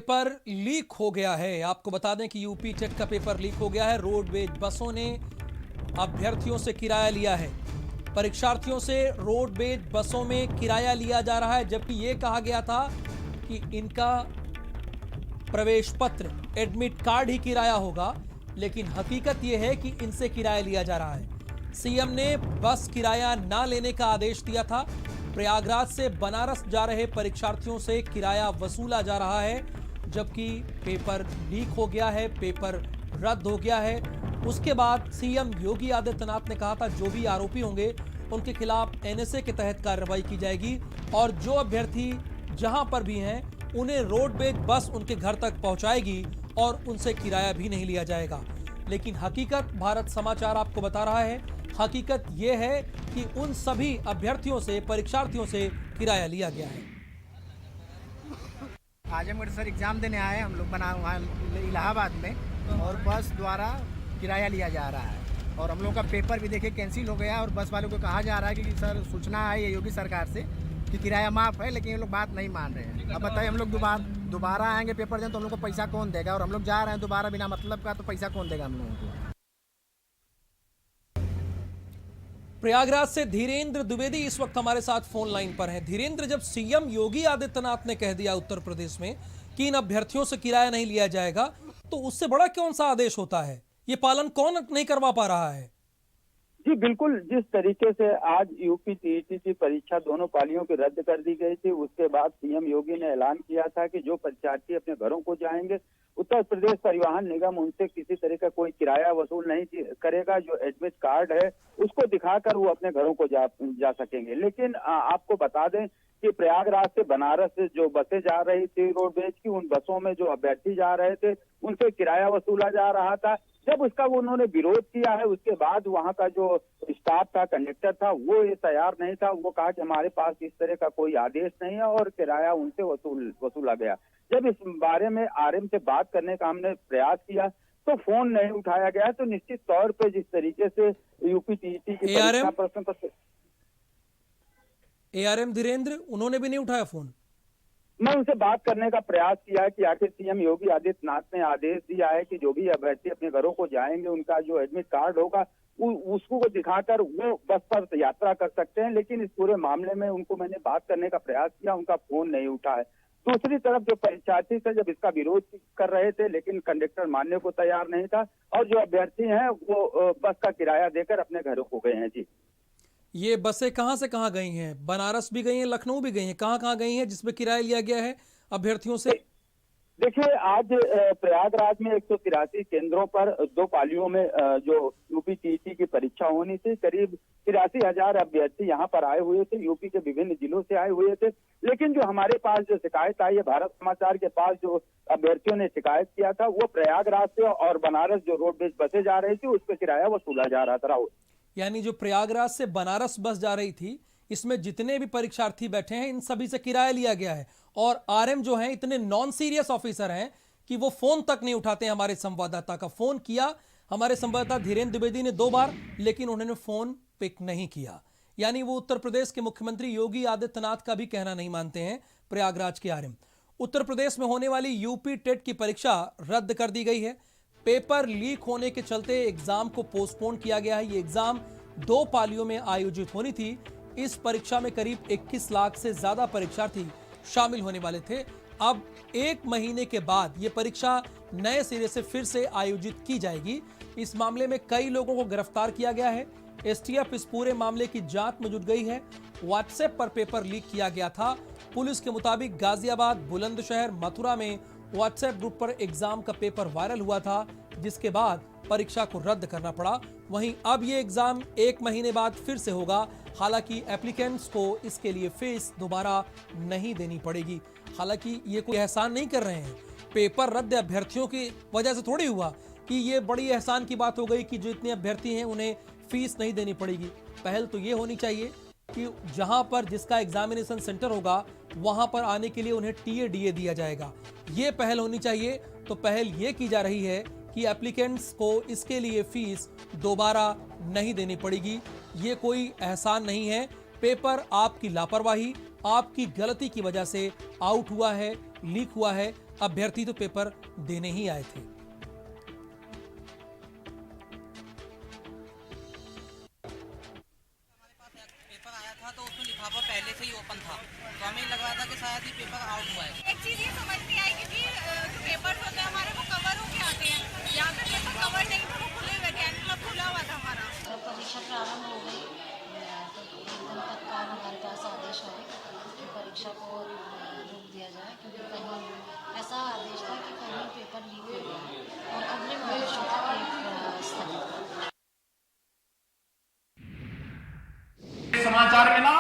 Paper leak हो गया है। आपको बता दें कि यूपी टेट का पेपर लीक हो गया है। रोडवेज बसों ने अभ्यर्थियों से किराया लिया है। परीक्षार्थियों से रोडवेज बसों में किराया लिया जा रहा है, जबकि यह कहा गया था कि इनका प्रवेश पत्र, एडमिट कार्ड ही किराया होगा, लेकिन हकीकत यह है कि इनसे किराया लिया जा रहा है। सीएम ने बस किराया ना लेने का आदेश दिया था। प्रयागराज से बनारस जा रहे परीक्षार्थियों से किराया वसूला जा रहा है, जबकि पेपर लीक हो गया है, पेपर रद्द हो गया है। उसके बाद सीएम योगी आदित्यनाथ ने कहा था जो भी आरोपी होंगे उनके खिलाफ एनएसए के तहत कार्रवाई की जाएगी और जो अभ्यर्थी जहां पर भी हैं उन्हें रोडवेज बस उनके घर तक पहुंचाएगी और उनसे किराया भी नहीं लिया जाएगा। लेकिन हकीकत भारत समाचार आपको बता रहा है, हकीकत यह है कि उन सभी अभ्यर्थियों से, परीक्षार्थियों से किराया लिया गया है। आजमगढ़ सर एग्जाम देने आए हम लोग बना वहाँ इलाहाबाद में, और बस द्वारा किराया लिया जा रहा है और हम लोग का पेपर भी देखिए कैंसिल हो गया और बस वालों को कहा जा रहा है कि सर सूचना आई है योगी सरकार से कि किराया माफ़ है, लेकिन ये लोग बात नहीं मान रहे हैं। अब बताइए हम लोग दोबारा आएंगे पेपर दें तो हम लोग को पैसा कौन देगा, और हम लोग जा रहे हैं दोबारा बिना मतलब का, तो पैसा कौन देगा हम लोगों को। प्रयागराज से धीरेन्द्र द्विवेदी इस वक्त हमारे साथ फोन लाइन पर हैं। धीरेन्द्र, जब सीएम योगी आदित्यनाथ ने कह दिया उत्तर प्रदेश में कि इन अभ्यर्थियों से किराया नहीं लिया जाएगा, तो उससे बड़ा कौन सा आदेश होता है? ये पालन कौन नहीं करवा पा रहा है? जी बिल्कुल, जिस तरीके से आज यूपी टीईटी की परीक्षा दोनों पालियों की रद्द कर दी गई थी, उसके बाद सीएम योगी ने ऐलान किया था कि जो परीक्षार्थी अपने घरों को जाएंगे, उत्तर प्रदेश परिवहन निगम उनसे किसी तरह का कोई किराया वसूल नहीं करेगा। जो एडमिट कार्ड है उसको दिखाकर वो अपने घरों को जा सकेंगे। लेकिन आपको बता दें कि प्रयागराज से बनारस जो बसें जा रही थी रोडवेज की, उन बसों में जो अभ्यर्थी जा रहे थे उनसे किराया वसूला जा रहा था। जब उसका उन्होंने विरोध किया है, उसके बाद वहां का जो स्टाफ था, कंडक्टर था, वो ये तैयार नहीं था। वो कहा कि हमारे पास इस तरह का कोई आदेश नहीं है और किराया उनसे वसूला गया। जब इस बारे में आरएम से बात करने का हमने प्रयास किया तो फोन नहीं उठाया गया। तो निश्चित तौर पे जिस तरीके से यूपी टीईटी की परीक्षा प्रश्न पत्र एआरएम धीरेन्द्र, उन्होंने भी नहीं उठाया फोन। मैं उनसे बात करने का प्रयास किया है कि आखिर सीएम योगी आदित्यनाथ ने आदेश दिया है कि जो भी अभ्यर्थी अपने घरों को जाएंगे उनका जो एडमिट कार्ड होगा उसको दिखाकर वो बस पर यात्रा कर सकते हैं। लेकिन इस पूरे मामले में उनको मैंने बात करने का प्रयास किया, उनका फोन नहीं उठा है। दूसरी तरफ जो परीक्षार्थी थे जब इसका विरोध कर रहे थे, लेकिन कंडक्टर मानने को तैयार नहीं था और जो अभ्यर्थी हैं वो बस का किराया देकर अपने घरों को गए हैं। जी, ये बसें कहां से कहां गई हैं? बनारस भी गई हैं, लखनऊ भी गई हैं, कहां कहां गई हैं जिसमें किराया लिया गया है अभ्यर्थियों से? देखिए, आज प्रयागराज में 183 केंद्रों पर दो पालियों में जो यूपी टीईटी की परीक्षा होनी थी, करीब 83,000 अभ्यर्थी यहाँ पर आए हुए थे, यूपी के विभिन्न जिलों से आए हुए थे। लेकिन जो हमारे पास जो शिकायत आई है, भारत समाचार के पास जो अभ्यर्थियों ने शिकायत किया था, वो प्रयागराज से और बनारस जो रोडवेज बसें जा रही थी उस पर किराया वसूला जा रहा था। राहुल, यानी जो प्रयागराज से बनारस बस जा रही थी, इसमें जितने भी परीक्षार्थी बैठे हैं इन सभी से किराया लिया गया है। और आरएम जो हैं इतने नॉन सीरियस ऑफिसर हैं कि वो फोन तक नहीं उठाते हैं। हमारे संवाददाता का फोन किया, हमारे संवाददाता धीरेन्द्र द्विवेदी ने 2 बार, लेकिन उन्होंने फोन पिक नहीं किया। यानी वो उत्तर प्रदेश के मुख्यमंत्री योगी आदित्यनाथ का भी कहना नहीं मानते हैं प्रयागराज के आरएम। उत्तर प्रदेश में होने वाली यूपी टेट की परीक्षा रद्द कर दी गई है। पेपर लीक होने के चलते एग्जाम को पोस्टपोन किया गया है। ये एग्जाम 2 पालियों में आयोजित होनी थी। इस परीक्षा में करीब 21 लाख से ज्यादा परीक्षार्थी शामिल होने वाले थे। अब 1 महीने के बाद यह परीक्षा नए सिरे से फिर से आयोजित की जाएगी। इस मामले में कई लोगों को गिरफ्तार किया गया है। एसटीएफ इस पूरे मामले की जांच में जुट गई है। व्हाट्सएप पर पेपर लीक किया गया था। पुलिस के मुताबिक गाजियाबाद, बुलंदशहर, मथुरा में व्हाट्सएप ग्रुप पर एग्जाम का पेपर वायरल हुआ था, जिसके बाद परीक्षा को रद्द करना पड़ा। वहीं अब ये एग्जाम 1 महीने बाद फिर से होगा। हालांकि एप्लीकेंट्स को इसके लिए फीस दोबारा नहीं देनी पड़ेगी। हालांकि ये कोई एहसान नहीं कर रहे हैं, पेपर रद्द अभ्यर्थियों की वजह से थोड़ी हुआ कि ये बड़ी एहसान की बात हो गई कि जो इतने अभ्यर्थी हैं उन्हें फीस नहीं देनी पड़ेगी। पहल तो ये होनी चाहिए कि जहां पर जिसका एग्जामिनेशन सेंटर होगा वहां पर आने के लिए उन्हें टीए दिया जाएगा। ये पहल होनी चाहिए। तो पहल ये की जा रही है कि एप्लीकेंट्स को इसके लिए फीस दोबारा नहीं देनी पड़ेगी। ये कोई एहसान नहीं है। पेपर आपकी लापरवाही, आपकी गलती की वजह से आउट हुआ है, लीक हुआ है। अभ्यर्थी तो पेपर देने ही आए थे। पेपर आया था तो उसमें लिफाफा पहले से ही ओपन था, तो हमें लग रहा था कि शायद ये पेपर आउट हुआ है। एक चीज ये समझ नहीं आई कि जो पेपर्स होते हैं हमारे वो कवर होके आते हैं, यहाँ पे पेपर कवर नहीं था, वो खुले हुए थे, मतलब खुला हुआ था हमारा। जब परीक्षा प्रारंभ हो गई तो एकदम तत्काल हमारे पास आदेश आए कि परीक्षा को रोक दिया जाए, क्योंकि कहीं ऐसा आदेश था कि कहीं पेपर लीक हो गया और अग्रिम आदेशों तक स्थगित। समाचार के नाम